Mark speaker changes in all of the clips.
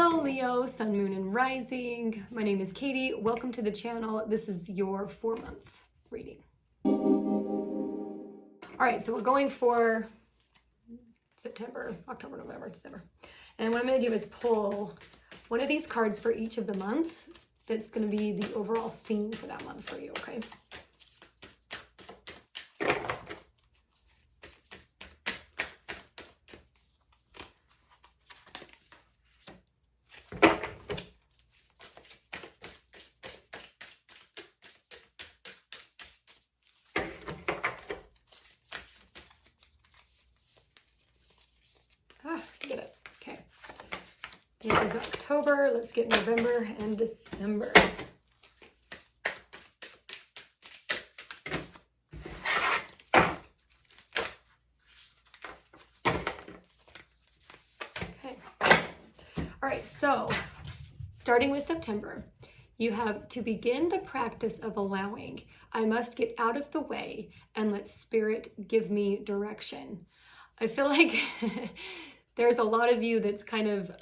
Speaker 1: Hello, Leo, Sun, Moon, and Rising. My name is Katie. Welcome to the channel. This is your 4-month reading. All right, so we're going for September, October, November, December. And what I'm going to do is pull one of these cards for each of the month. That's going to be the overall theme for that month for you, okay? Get it. Okay. It is October. Let's get November and December. Okay. All right. So, starting with September, you have to begin the practice of allowing. I must get out of the way and let Spirit give me direction. I feel like there's a lot of you that's kind of,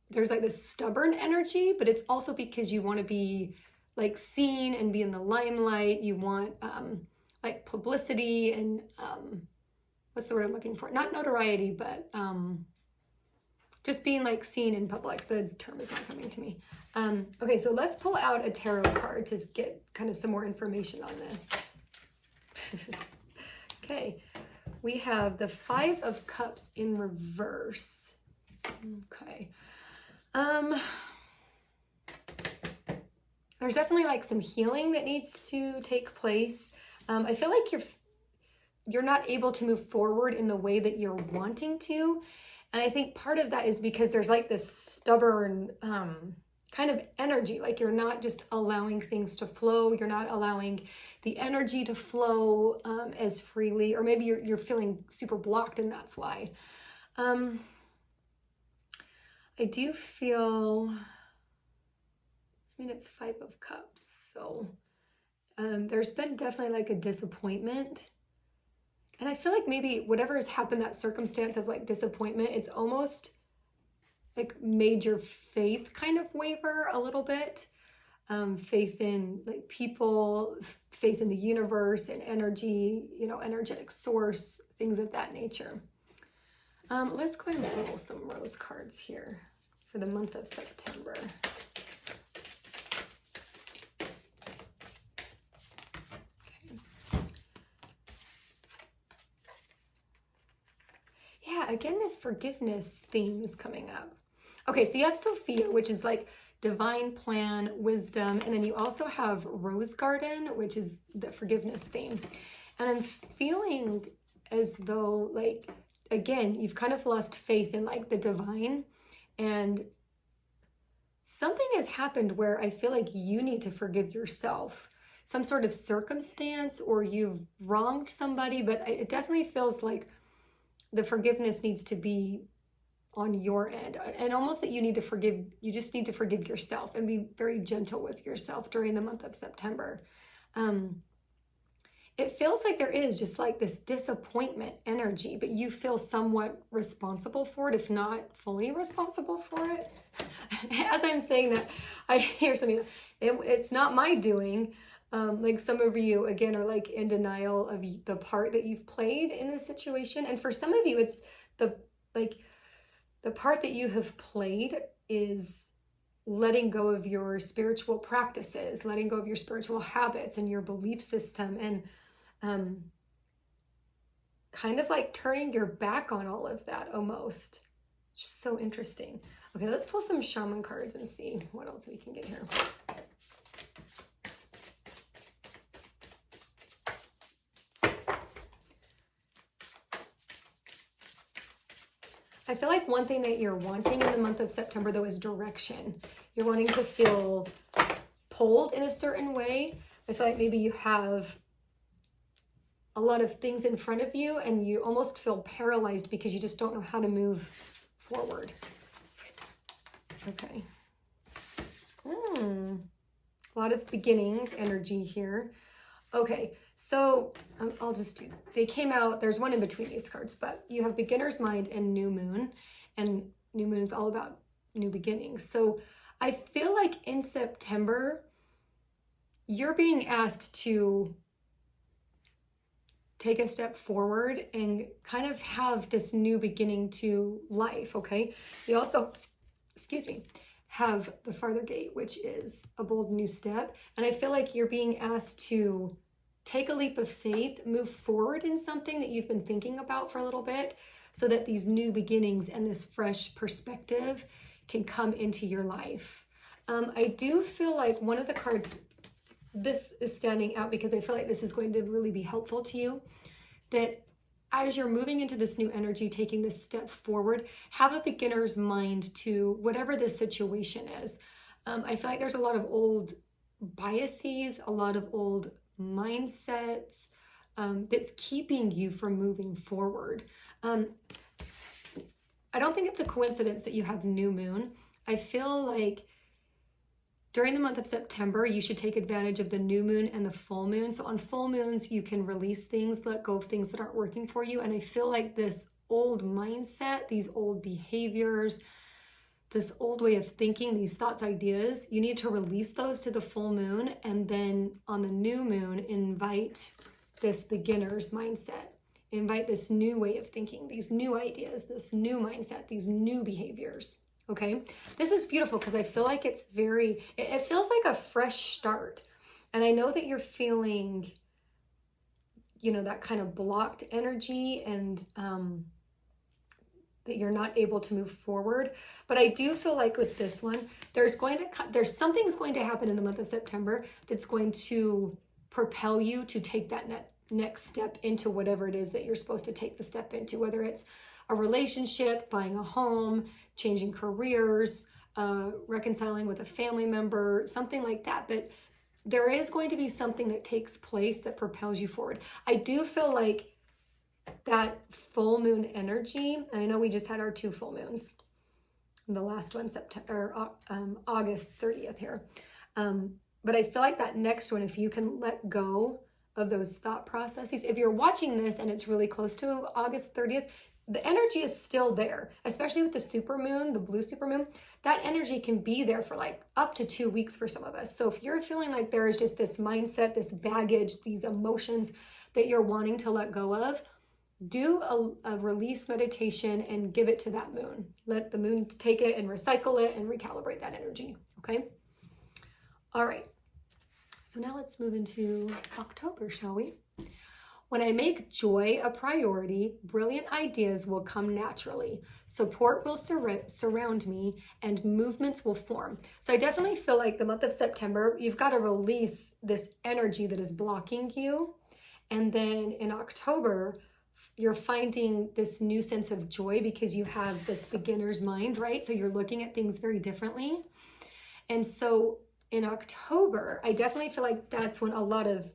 Speaker 1: there's like this stubborn energy, but it's also because you want to be like seen and be in the limelight. You want like publicity and what's the word I'm looking for? Not notoriety, but just being like seen in public. The term is not coming to me. Okay, so let's pull out a tarot card to get kind of some more information on this. Okay. We have the 5 of Cups in reverse. Okay. There's definitely like some healing that needs to take place. I feel like you're not able to move forward in the way that you're wanting to. And I think part of that is because there's like this stubborn kind of energy, like you're not just allowing things to flow. You're not allowing the energy to flow as freely, or maybe you're feeling super blocked and that's why. I do feel, I mean, it's 5 of Cups. So there's been definitely like a disappointment. And I feel like maybe whatever has happened, that circumstance of like disappointment, it's almost like made your faith kind of waver a little bit. Faith in like people, faith in the universe and energy, you know, energetic source, things of that nature. Let's go ahead and pull some rose cards here for the month of September. Okay. Yeah, again, this forgiveness theme is coming up. Okay, so you have Sophia, which is like divine plan, wisdom, and then you also have Rose Garden, which is the forgiveness theme. And I'm feeling as though, like, again, you've kind of lost faith in like the divine, and something has happened where I feel like you need to forgive yourself. Some sort of circumstance, or you've wronged somebody, but it definitely feels like the forgiveness needs to be on your end, and almost that you need to forgive, you just need to forgive yourself and be very gentle with yourself during the month of September. It feels like there is just like this disappointment energy, but you feel somewhat responsible for it, if not fully responsible for it. As I'm saying that, I hear something, it's not my doing. Like some of you, again, are like in denial of the part that you've played in this situation. And for some of you, it's the part that you have played is letting go of your spiritual practices, letting go of your spiritual habits and your belief system, and kind of like turning your back on all of that almost. Just so interesting. Okay, let's pull some shaman cards and see what else we can get here. I feel like one thing that you're wanting in the month of September, though, is direction. You're wanting to feel pulled in a certain way. I feel like maybe you have a lot of things in front of you and you almost feel paralyzed because you just don't know how to move forward. Okay. A lot of beginning energy here. Okay, so I'll just do, they came out, there's one in between these cards, but you have Beginner's Mind and New Moon. And New Moon is all about new beginnings. So I feel like in September, you're being asked to take a step forward and kind of have this new beginning to life, okay? You also, excuse me, have the farther gate, which is a bold new step. And I feel like you're being asked to take a leap of faith, move forward in something that you've been thinking about for a little bit, so that these new beginnings and this fresh perspective can come into your life. I do feel like one of the cards, this is standing out because I feel like this is going to really be helpful to you, that as you're moving into this new energy, taking this step forward, have a beginner's mind to whatever the situation is. I feel like there's a lot of old biases, a lot of old mindsets that's keeping you from moving forward. I don't think it's a coincidence that you have new moon. I feel like during the month of September, you should take advantage of the new moon and the full moon. So on full moons, you can release things, let go of things that aren't working for you. And I feel like this old mindset, these old behaviors, this old way of thinking, these thoughts, ideas, you need to release those to the full moon. And then on the new moon, invite this beginner's mindset. Invite this new way of thinking, these new ideas, this new mindset, these new behaviors. Okay, this is beautiful because I feel like it's it feels like a fresh start. And I know that you're feeling, you know, that kind of blocked energy and that you're not able to move forward. But I do feel like with this one, there's something's going to happen in the month of September that's going to propel you to take that next step into whatever it is that you're supposed to take the step into, whether it's a relationship, buying a home, changing careers, reconciling with a family member, something like that. But there is going to be something that takes place that propels you forward. I do feel like that full moon energy, and I know we just had our 2 full moons, the last one, August 30th here. But I feel like that next one, if you can let go of those thought processes, if you're watching this and it's really close to August 30th, the energy is still there, especially with the supermoon, the blue supermoon. That energy can be there for like up to 2 weeks for some of us. So if you're feeling like there is just this mindset, this baggage, these emotions that you're wanting to let go of, do a release meditation and give it to that moon. Let the moon take it and recycle it and recalibrate that energy, okay? All right, so now let's move into October, shall we? When I make joy a priority, brilliant ideas will come naturally. Support will surround me and movements will form. So I definitely feel like the month of September, you've got to release this energy that is blocking you. And then in October, you're finding this new sense of joy because you have this beginner's mind, right? So you're looking at things very differently. And so in October, I definitely feel like that's when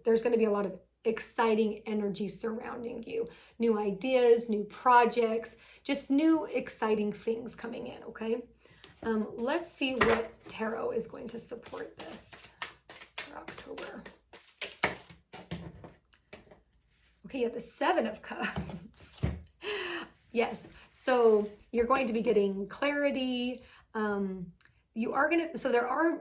Speaker 1: there's going to be a lot of exciting energy surrounding you. New ideas, new projects, just new exciting things coming in, okay? Let's see what tarot is going to support this for October. Okay, you have the 7 of Cups. Yes, so you're going to be getting clarity. So there are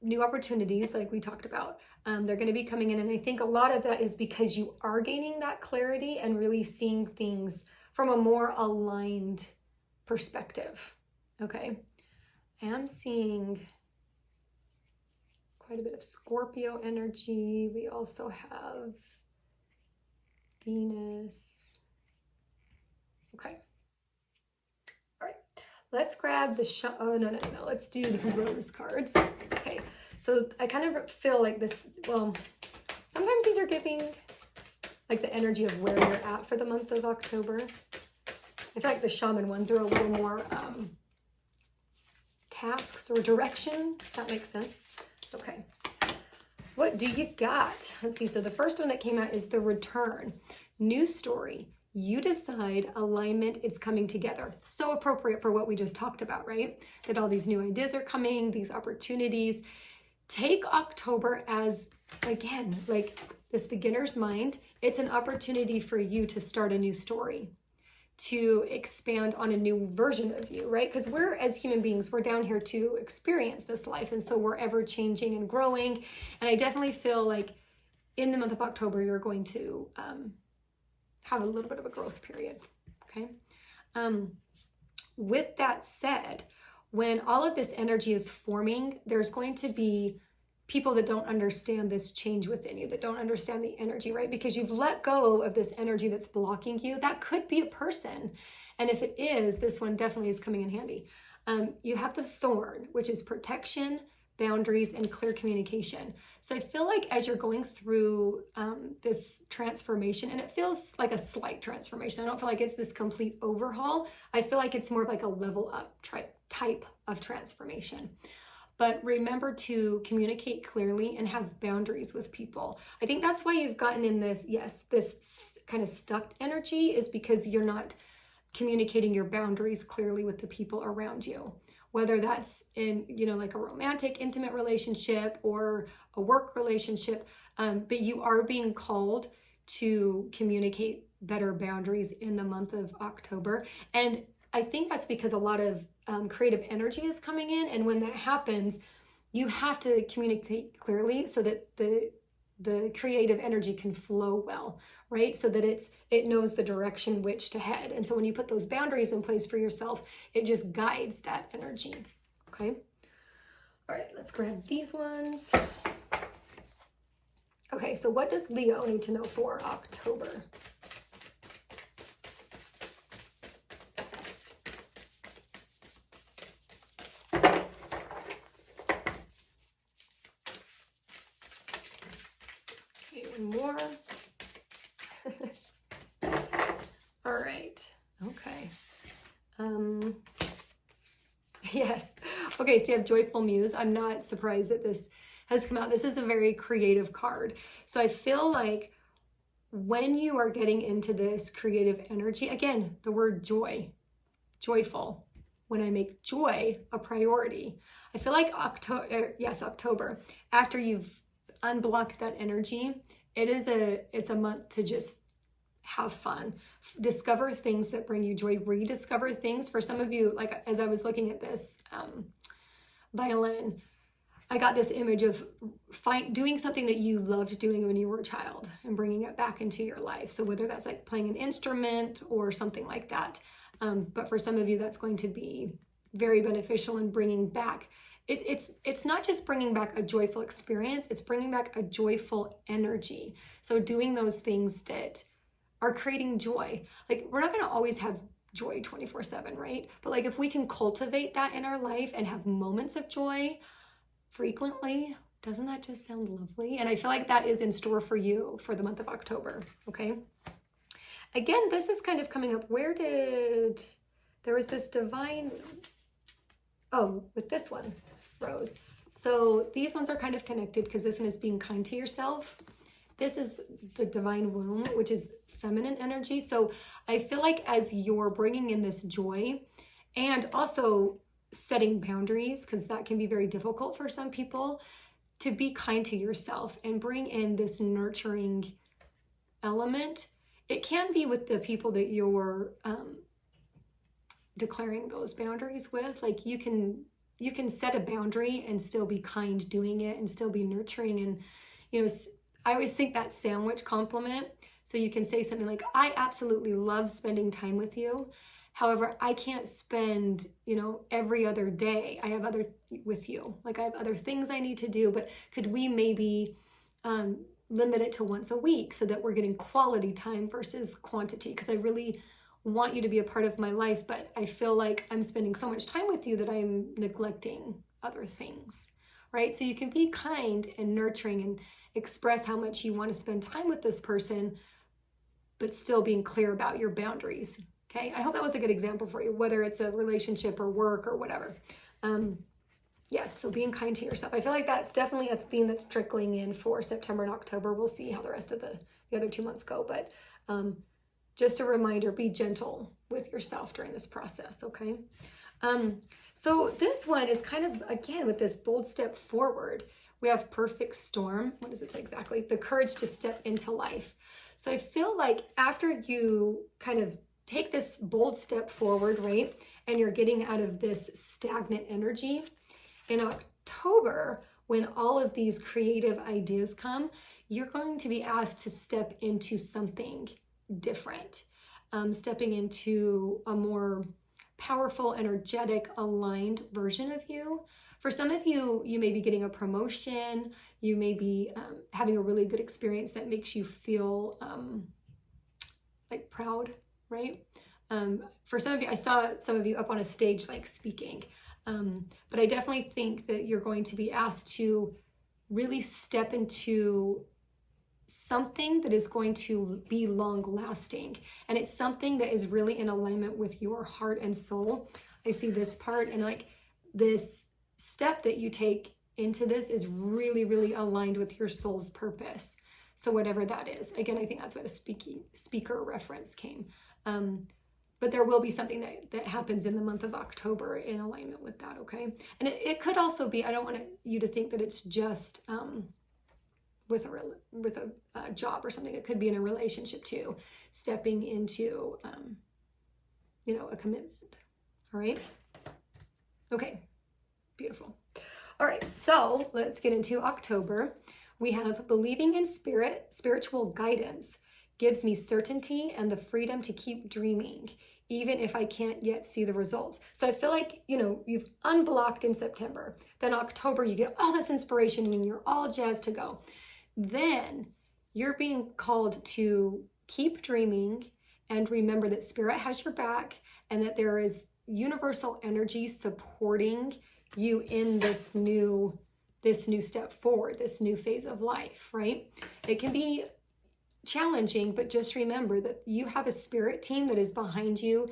Speaker 1: new opportunities like we talked about. They're going to be coming in, and I think a lot of that is because you are gaining that clarity and really seeing things from a more aligned perspective. Okay, I am seeing quite a bit of Scorpio energy. We also have Venus. Okay. All right. Let's grab the no. Let's do the rose cards. Okay. So I kind of feel like this, well, sometimes these are giving like the energy of where you're at for the month of October. I feel like the shaman ones are a little more tasks or direction, if that makes sense. Okay. What do you got? Let's see. So the first one that came out is the return. New story. You decide, alignment, it's coming together. So appropriate for what we just talked about, right? That all these new ideas are coming, these opportunities. Take October as, again, like this beginner's mind. It's an opportunity for you to start a new story. to expand on a new version of you, right? Because we're, as human beings, we're down here to experience this life. And so we're ever changing and growing. And I definitely feel like in the month of October, you're going to have a little bit of a growth period, okay? With that said, when all of this energy is forming, there's going to be people that don't understand this change within you, that don't understand the energy, right? Because you've let go of this energy that's blocking you. That could be a person. And if it is, this one definitely is coming in handy. You have the thorn, which is protection, boundaries, and clear communication. So I feel like as you're going through this transformation, and it feels like a slight transformation. I don't feel like it's this complete overhaul. I feel like it's more of like a level up type of transformation. But remember to communicate clearly and have boundaries with people. I think that's why you've gotten in this, this kind of stuck energy, is because you're not communicating your boundaries clearly with the people around you. Whether that's in, like a romantic, intimate relationship or a work relationship, but you are being called to communicate better boundaries in the month of October. And I think that's because a lot of creative energy is coming in, and when that happens, you have to communicate clearly so that the creative energy can flow well, right? So that it knows the direction which to head. And so when you put those boundaries in place for yourself, it just guides that energy, okay? All right, let's grab these ones. Okay, so what does Leo need to know for October? More. All right. Okay. Yes. Okay, so you have Joyful Muse. I'm not surprised that this has come out. This is a very creative card. So I feel like when you are getting into this creative energy, again, the word joy, joyful, when I make joy a priority, I feel like October, after you've unblocked that energy, it's a month to just have fun, discover things that bring you joy, rediscover things. For some of you, like as I was looking at this violin, I got this image of doing something that you loved doing when you were a child and bringing it back into your life. So whether that's like playing an instrument or something like that, but for some of you, that's going to be very beneficial in bringing back. It's not just bringing back a joyful experience, it's bringing back a joyful energy. So doing those things that are creating joy. Like, we're not going to always have joy 24/7, right? But like, if we can cultivate that in our life and have moments of joy frequently, doesn't that just sound lovely? And I feel like that is in store for you for the month of October, okay? Again, this is kind of coming up. There was this divine, with this one, Rose. So these ones are kind of connected because this one is being kind to yourself. This is the divine womb, which is feminine energy. So I feel like as you're bringing in this joy and also setting boundaries, because that can be very difficult for some people, to be kind to yourself and bring in this nurturing element. It can be with the people that you're declaring those boundaries with. Like, you can set a boundary and still be kind doing it and still be nurturing. And, I always think that sandwich compliment. So you can say something like, I absolutely love spending time with you. However, I can't spend, every other day. I have other things I need to do, but could we maybe limit it to once a week so that we're getting quality time versus quantity? Because I really want you to be a part of my life, but I feel like I'm spending so much time with you that I'm neglecting other things, right? So you can be kind and nurturing and express how much you want to spend time with this person, but still being clear about your boundaries, okay? I hope that was a good example for you, whether it's a relationship or work or whatever. Yes, so being kind to yourself. I feel like that's definitely a theme that's trickling in for September and October. We'll see how the rest of the other 2 months go, but just a reminder, be gentle with yourself during this process, okay? So this one is kind of, again, with this bold step forward. We have perfect storm. What does it say exactly? The courage to step into life. So I feel like after you kind of take this bold step forward, right? And you're getting out of this stagnant energy. In October, when all of these creative ideas come, you're going to be asked to step into something different, stepping into a more powerful, energetic, aligned version of you. For some of you, you may be getting a promotion. You may be having a really good experience that makes you feel like proud, right? For some of you, I saw some of you up on a stage like speaking, but I definitely think that you're going to be asked to really step into something that is going to be long lasting, and it's something that is really in alignment with your heart and soul. I see this part, and like this step that you take into this is really, really aligned with your soul's purpose. So whatever that is, again, I think that's why the speaker reference came. But there will be something that happens in the month of October in alignment with that, okay? And it could also be, I don't want you to think that it's just with a job or something. It could be in a relationship too, stepping into, a commitment, all right? Okay, beautiful. All right, so let's get into October. We have believing in spiritual guidance gives me certainty and the freedom to keep dreaming, even if I can't yet see the results. So I feel like, you've unblocked in September. Then October, you get all this inspiration and you're all jazzed to go. Then you're being called to keep dreaming and remember that spirit has your back and that there is universal energy supporting you in this new step forward, this new phase of life, right? It can be challenging, but just remember that you have a spirit team that is behind you,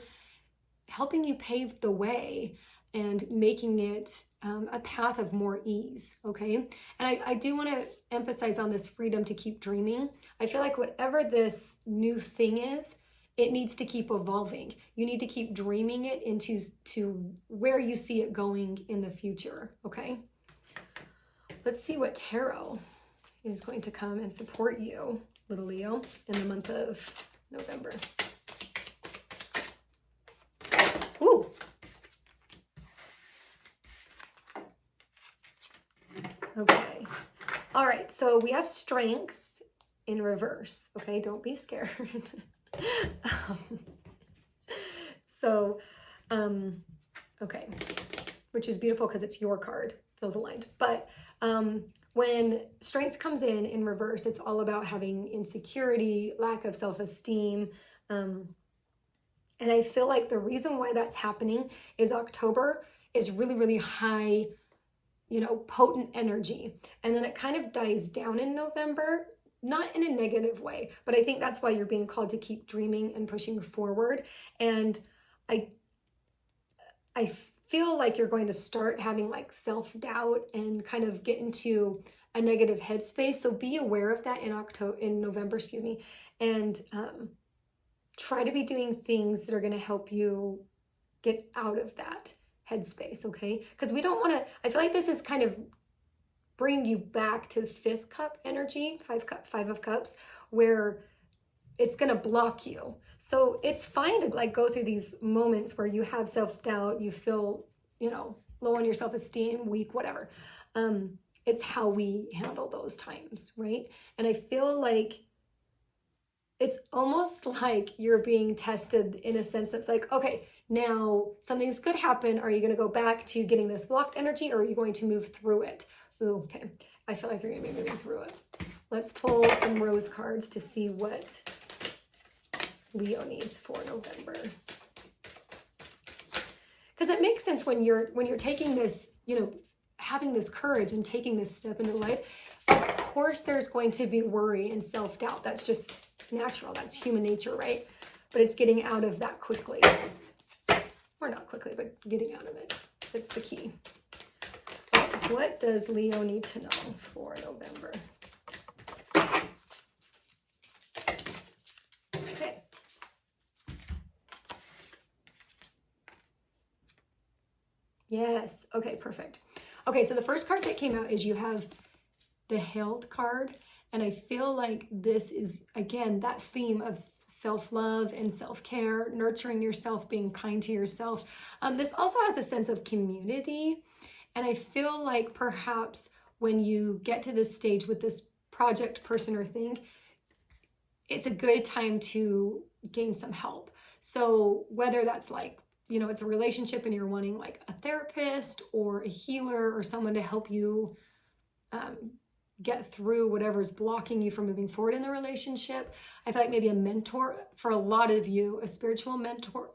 Speaker 1: helping you pave the way and making it a path of more ease, okay? And I do want to emphasize on this freedom to keep dreaming. I feel like whatever this new thing is, it needs to keep evolving. You need to keep dreaming it into where you see it going in the future, okay? Let's see what tarot is going to come and support you, little Leo, in the month of November. Ooh. Okay. All right. So we have strength in reverse. Okay. Don't be scared. Okay. Which is beautiful because it's your card. Feels aligned. But when strength comes in reverse, it's all about having insecurity, lack of self-esteem. And I feel like the reason why that's happening is October is really, really high, potent energy. And then it kind of dies down in November, not in a negative way, but I think that's why you're being called to keep dreaming and pushing forward. And I feel like you're going to start having like self-doubt and kind of get into a negative headspace. So be aware of that in November, and try to be doing things that are going to help you get out of that headspace, okay? Because we don't want to, I feel like this is kind of bringing you back to the fifth cup energy, five of cups, where it's going to block you. So it's fine to like go through these moments where you have self-doubt, you feel, low on your self-esteem, weak, whatever. It's how we handle those times, right? And I feel like it's almost like you're being tested in a sense that's like, okay, now something's good happen. Are you going to go back to getting this blocked energy, or are you going to move through it? Ooh, okay. I feel like you're going to be moving through it. Let's pull some rose cards to see what Leo needs for November. Because it makes sense when you're taking this, having this courage and taking this step into life. Of course, there's going to be worry and self-doubt. That's just natural. That's human nature, right? But it's getting out of that quickly. Or not quickly, but getting out of it. That's the key. What does Leo need to know for November? Okay. Yes. Okay, perfect. Okay, so the first card that came out is you have the Held card. And I feel like this is, again, that theme of self-love and self-care, nurturing yourself, being kind to yourself. This also has a sense of community. And I feel like perhaps when you get to this stage with this project, person, or thing, it's a good time to gain some help. So whether that's like, you know, it's a relationship and you're wanting like a therapist or a healer or someone to help you get through whatever's blocking you from moving forward in the relationship. I feel like maybe a mentor, for a lot of you, a spiritual mentor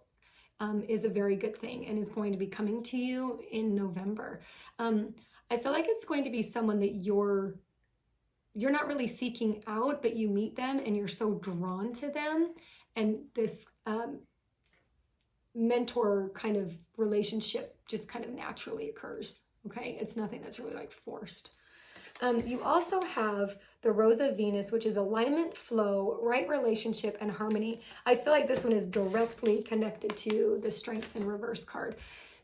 Speaker 1: is a very good thing and is going to be coming to you in November. I feel like it's going to be someone that you're not really seeking out, but you meet them and you're so drawn to them. And this mentor kind of relationship just kind of naturally occurs. Okay. It's nothing that's really like forced. You also have the Rose of Venus, which is alignment, flow, right relationship, and harmony. I feel like this one is directly connected to the Strength in Reverse card,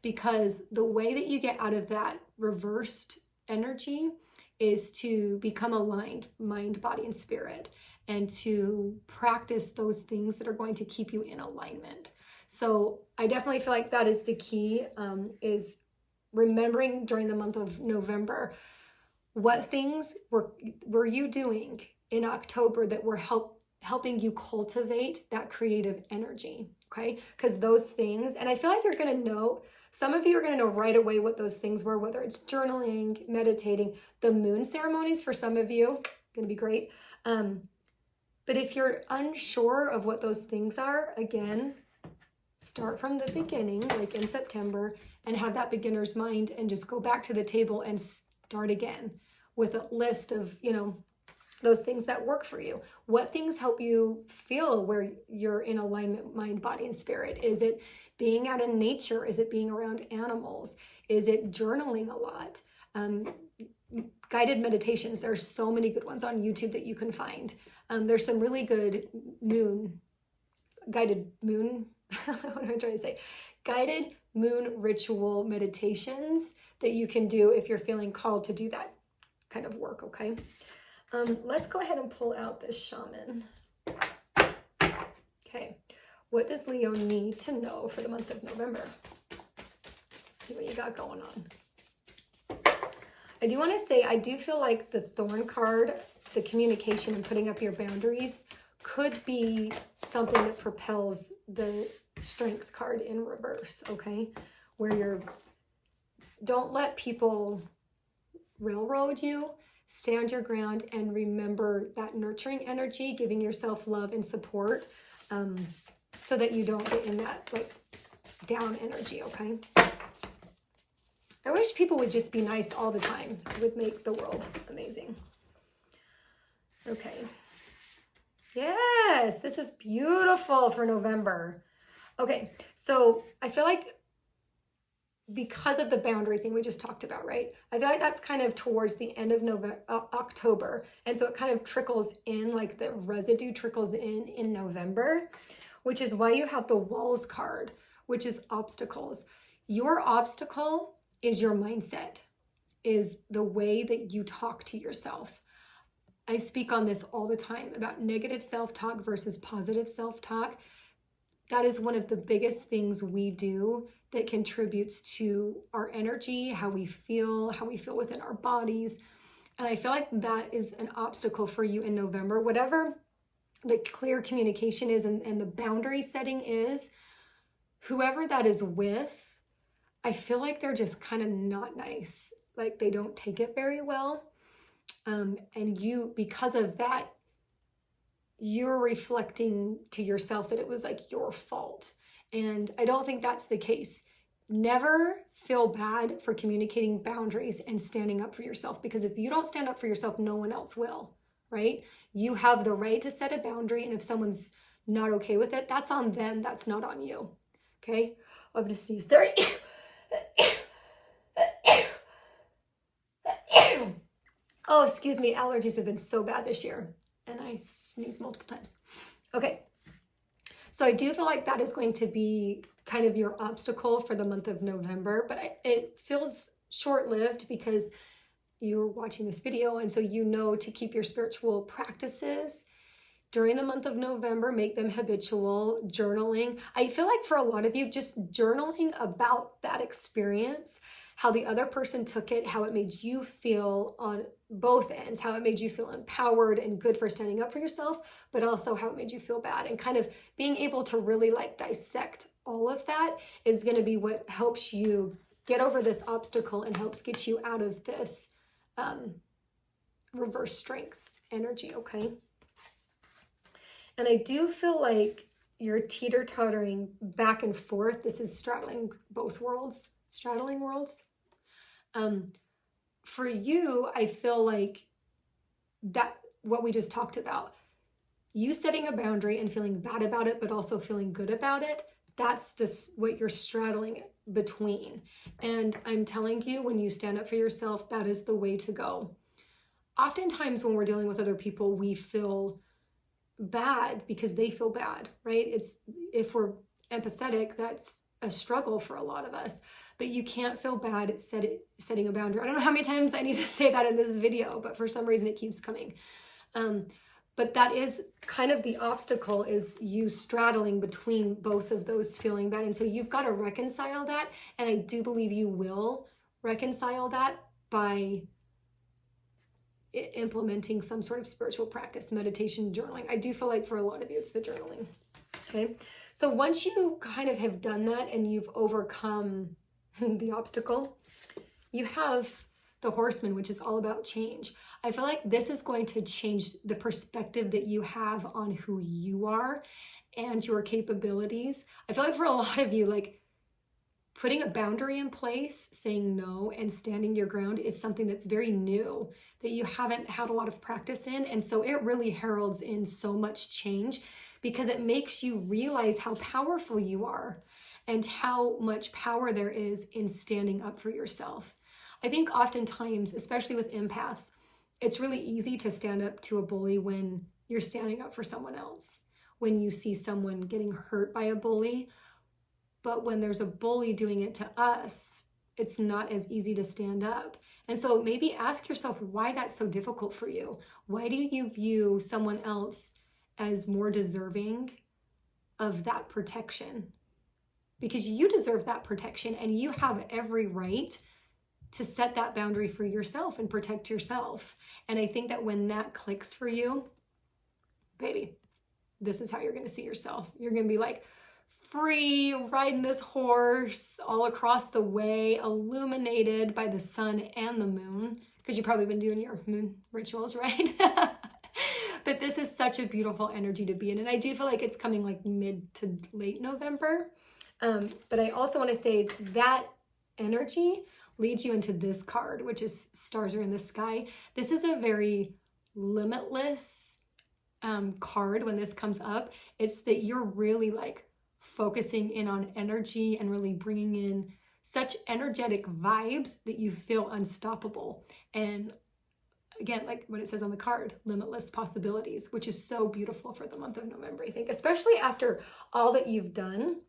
Speaker 1: because the way that you get out of that reversed energy is to become aligned, mind, body, and spirit, and to practice those things that are going to keep you in alignment. So I definitely feel like that is the key, is remembering during the month of November, what things were you doing in October that were helping you cultivate that creative energy, okay? Because those things, and I feel like you're going to know, some of you are going to know right away what those things were, whether it's journaling, meditating, the moon ceremonies for some of you, going to be great. But if you're unsure of what those things are, again, start from the beginning, like in September, and have that beginner's mind and just go back to the table and start again with a list of, you know, those things that work for you. What things help you feel where you're in alignment, mind, body, and spirit? Is it being out in nature? Is it being around animals? Is it journaling a lot? Guided meditations. There's so many good ones on YouTube that you can find. There's some really good guided moon, what am I trying to say? Guided moon ritual meditations that you can do if you're feeling called to do that kind of work, okay? Let's go ahead and pull out this shaman. Okay, what does Leo need to know for the month of November? Let's see what you got going on. I do want to say, I do feel like the Thorn card, the communication and putting up your boundaries, could be something that propels the Strength card in reverse, okay? Where don't let people railroad you, stand your ground, and remember that nurturing energy, giving yourself love and support, so that you don't get in that like down energy, okay? I wish people would just be nice all the time. It would make the world amazing. Okay. Yes, this is beautiful for November. Okay, so I feel like because of the boundary thing we just talked about, right? I feel like that's kind of towards the end of October. And so it kind of trickles in, like the residue trickles in November, which is why you have the Walls card, which is obstacles. Your obstacle is your mindset, is the way that you talk to yourself. I speak on this all the time about negative self-talk versus positive self-talk. That is one of the biggest things we do that contributes to our energy, how we feel within our bodies. And I feel like that is an obstacle for you in November. Whatever the clear communication is and the boundary setting is, whoever that is with, I feel like they're just kind of not nice. Like they don't take it very well. And you, because of that, you're reflecting to yourself that it was like your fault. And I don't think that's the case. Never feel bad for communicating boundaries and standing up for yourself, because if you don't stand up for yourself, no one else will, right? You have the right to set a boundary, and if someone's not okay with it, that's on them, that's not on you, okay? I'm gonna sneeze, sorry. Oh, excuse me, allergies have been so bad this year, and I sneezed multiple times. Okay, so I do feel like that is going to be kind of your obstacle for the month of November, but it feels short-lived because you're watching this video, and so you know to keep your spiritual practices during the month of November, make them habitual. Journaling. I feel like for a lot of you, just journaling about that experience, how the other person took it, how it made you feel on both ends, how it made you feel empowered and good for standing up for yourself, but also how it made you feel bad, and kind of being able to really like dissect all of that is going to be what helps you get over this obstacle and helps get you out of this reverse strength energy, okay? And I do feel like you're teeter-tottering back and forth. This is straddling both worlds, straddling worlds. For you, I feel like that what we just talked about, you setting a boundary and feeling bad about it, but also feeling good about it, that's what you're straddling between. And I'm telling you, when you stand up for yourself, that is the way to go. Oftentimes when we're dealing with other people, we feel bad because they feel bad, right? If we're empathetic, that's a struggle for a lot of us, but you can't feel bad at setting a boundary. I don't know how many times I need to say that in this video, but for some reason it keeps coming. But that is kind of the obstacle, is you straddling between both of those feeling bad. And so you've got to reconcile that. And I do believe you will reconcile that by implementing some sort of spiritual practice, meditation, journaling. I do feel like for a lot of you, it's the journaling. Okay. So once you kind of have done that and you've overcome the obstacle, you have the Horseman, which is all about change. I feel like this is going to change the perspective that you have on who you are and your capabilities. I feel like for a lot of you, like putting a boundary in place, saying no and standing your ground is something that's very new, that you haven't had a lot of practice in. And so it really heralds in so much change, because it makes you realize how powerful you are and how much power there is in standing up for yourself. I think oftentimes, especially with empaths, it's really easy to stand up to a bully when you're standing up for someone else, when you see someone getting hurt by a bully. But when there's a bully doing it to us, it's not as easy to stand up. And so maybe ask yourself why that's so difficult for you. Why do you view someone else as more deserving of that protection? Because you deserve that protection, and you have every right to set that boundary for yourself and protect yourself. And I think that when that clicks for you, baby, this is how you're going to see yourself. You're going to be like free, riding this horse all across the way, illuminated by the sun and the moon, because you've probably been doing your moon rituals, right? But this is such a beautiful energy to be in. And I do feel like it's coming like mid to late November. But I also want to say that energy leads you into this card, which is Stars Are in the Sky. This is a very limitless card when this comes up. It's that you're really like focusing in on energy and really bringing in such energetic vibes that you feel unstoppable. And again, like what it says on the card, limitless possibilities, which is so beautiful for the month of November, I think, especially after all that you've done.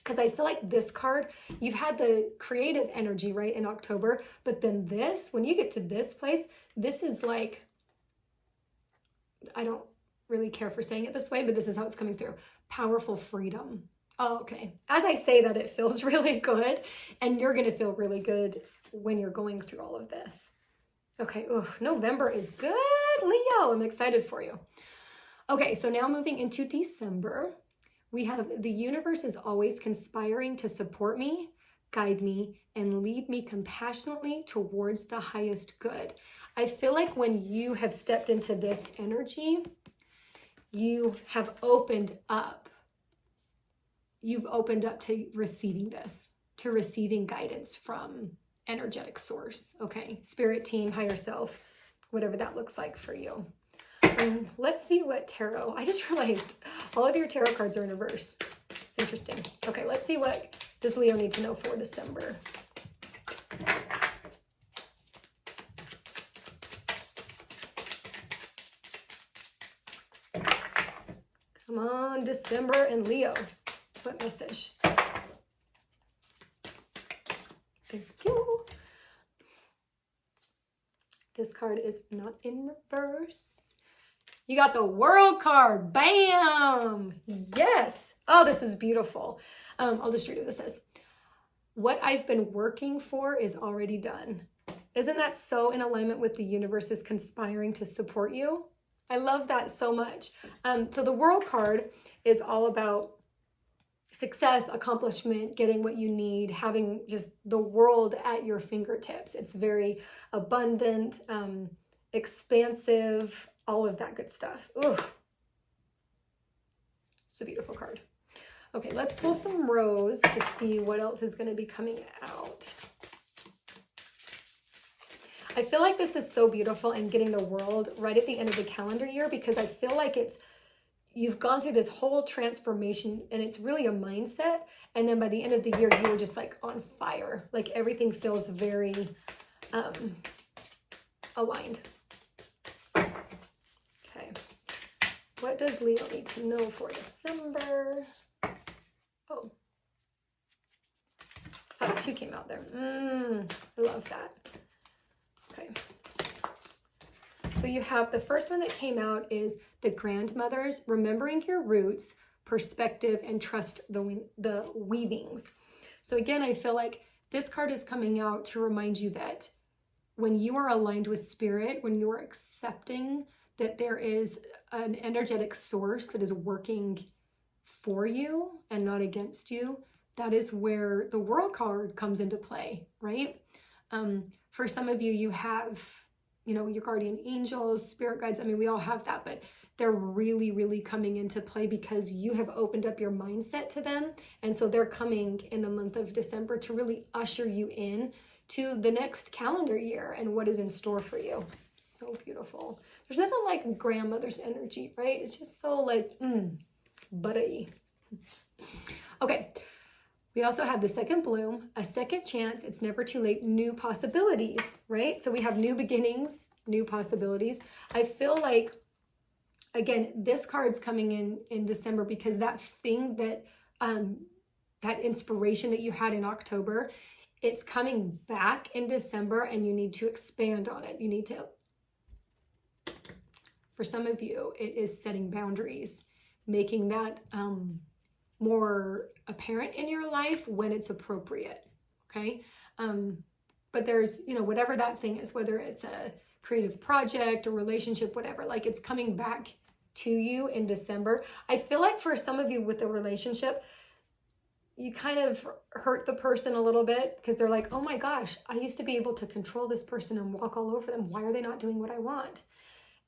Speaker 1: Because I feel like this card, you've had the creative energy, right, in October, but then this, when you get to this place, this is like, I don't really care for saying it this way, but this is how it's coming through. Powerful freedom. Oh, okay. As I say that, it feels really good, and you're going to feel really good when you're going through all of this. Okay, November is good, Leo. I'm excited for you. Okay, so now moving into December. We have the universe is always conspiring to support me, guide me, and lead me compassionately towards the highest good. I feel like when you have stepped into this energy, you have opened up. You've opened up to receiving this, to receiving guidance from energetic source, okay? Spirit team, higher self, whatever that looks like for you. Let's see what tarot. I just realized all of your tarot cards are in reverse. It's interesting. Okay, let's see what does Leo need to know for December. Come on, December and Leo. What message? Thank you. This card is not in reverse. You got the World card. Bam! Yes. Oh, this is beautiful. I'll just read what this says. What I've been working for is already done. Isn't that so in alignment with the universe is conspiring to support you? I love that so much. So the World card is all about success, accomplishment, getting what you need, having just the world at your fingertips. It's very abundant, expansive, all of that good stuff. Ooh, it's a beautiful card. Okay, let's pull some Rose to see what else is going to be coming out. I feel like this is so beautiful and getting the world right at the end of the calendar year, because I feel like you've gone through this whole transformation and it's really a mindset. And then by the end of the year, you were just like on fire. Like everything feels very aligned. Okay. What does Leo need to know for December? Oh. Oh, 2 came out there. I love that. Okay. So you have the first one that came out is the grandmothers, remembering your roots, perspective, and trust the weavings. So again, I feel like this card is coming out to remind you that when you are aligned with spirit, when you are accepting that there is an energetic source that is working for you and not against you, that is where the World card comes into play, right? For some of you, you have, your guardian angels, spirit guides. I mean, we all have that, but they're really, really coming into play because you have opened up your mindset to them. And so they're coming in the month of December to really usher you in to the next calendar year and what is in store for you. So beautiful. There's nothing like grandmother's energy, right? It's just so like, buttery. Okay. We also have the second bloom, a second chance, it's never too late, new possibilities, right? So we have new beginnings, new possibilities. I feel like, again, this card's coming in December because that thing that inspiration that you had in October, it's coming back in December and you need to expand on it. You need to, for some of you, it is setting boundaries, making that, more apparent in your life when it's appropriate, okay? But there's, whatever that thing is, whether it's a creative project, a relationship, whatever, like it's coming back to you in December. I feel like for some of you with the relationship, you kind of hurt the person a little bit because they're like, oh my gosh, I used to be able to control this person and walk all over them. Why are they not doing what I want?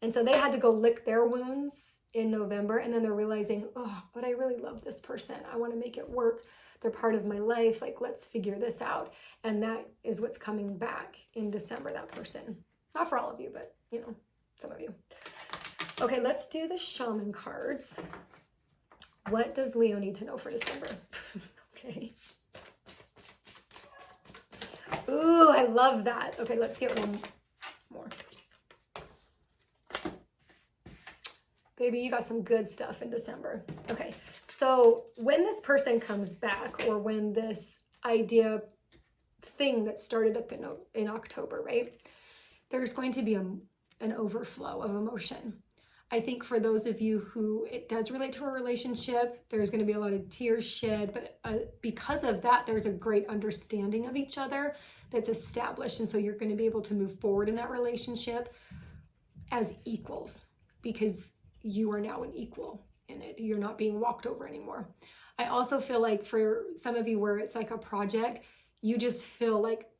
Speaker 1: And so they had to go lick their wounds in November, and then they're realizing, oh, but I really love this person. I want to make it work. They're part of my life. Like, let's figure this out. And that is what's coming back in December, that person. Not for all of you, but, some of you. Okay, let's do the shaman cards. What does Leo need to know for December? Okay. Ooh, I love that. Okay, let's get one more. Baby, you got some good stuff in December. Okay, so when this person comes back, or when this idea thing that started up in October, right? There's going to be an overflow of emotion. I think for those of you who it does relate to a relationship, there's going to be a lot of tears shed, but because of that, there's a great understanding of each other that's established. And so you're going to be able to move forward in that relationship as equals, because you are now an equal in it. You're not being walked over anymore. I also feel like for some of you where it's like a project, you just feel like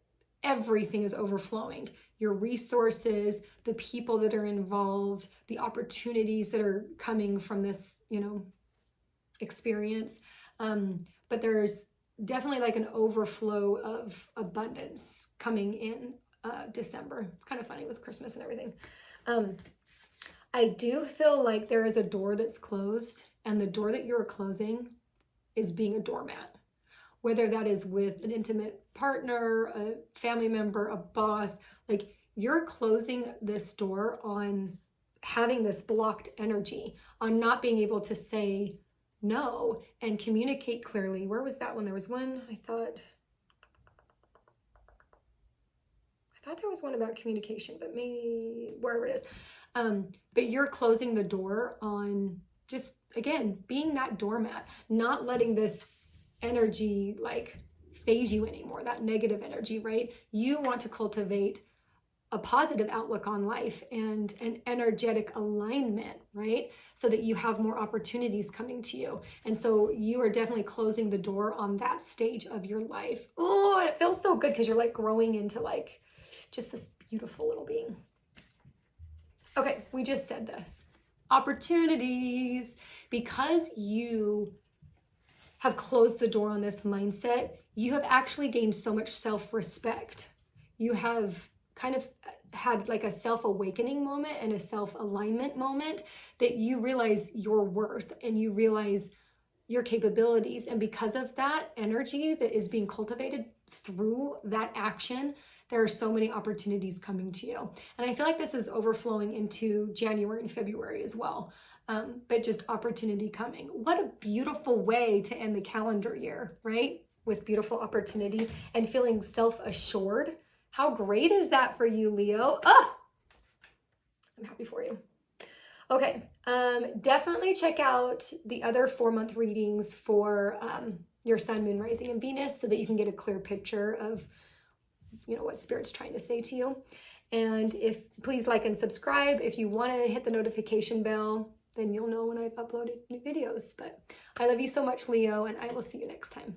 Speaker 1: everything is overflowing. Your resources, the people that are involved, the opportunities that are coming from this, experience. But there's definitely like an overflow of abundance coming in December. It's kind of funny with Christmas and everything. I do feel like there is a door that's closed, and the door that you're closing is being a doormat. Whether that is with an intimate partner, a family member, a boss, like you're closing this door on having this blocked energy, on not being able to say no and communicate clearly. Where was that one? There was one, I thought there was one about communication, but maybe wherever it is. But you're closing the door on just, again, being that doormat, not letting this energy like phase you anymore, that negative energy, right? You want to cultivate a positive outlook on life and an energetic alignment, right? So that you have more opportunities coming to you. And so you are definitely closing the door on that stage of your life. Oh, it feels so good because you're like growing into like just this beautiful little being. Okay, we just said this. Opportunities. Because you have closed the door on this mindset, you have actually gained so much self-respect. You have kind of had like a self-awakening moment and a self-alignment moment that you realize your worth and you realize your capabilities. And because of that energy that is being cultivated through that action, there are so many opportunities coming to you. And I feel like this is overflowing into January and February as well. But just opportunity coming. What a beautiful way to end the calendar year, right? With beautiful opportunity and feeling self-assured. How great is that for you, Leo? Oh, I'm happy for you. Okay, definitely check out the other 4-month readings for your sun, moon, rising, and Venus so that you can get a clear picture of, you know, what Spirit's trying to say to you. And please like and subscribe. If you want to hit the notification bell, then you'll know when I've uploaded new videos. But I love you so much, Leo, and I will see you next time.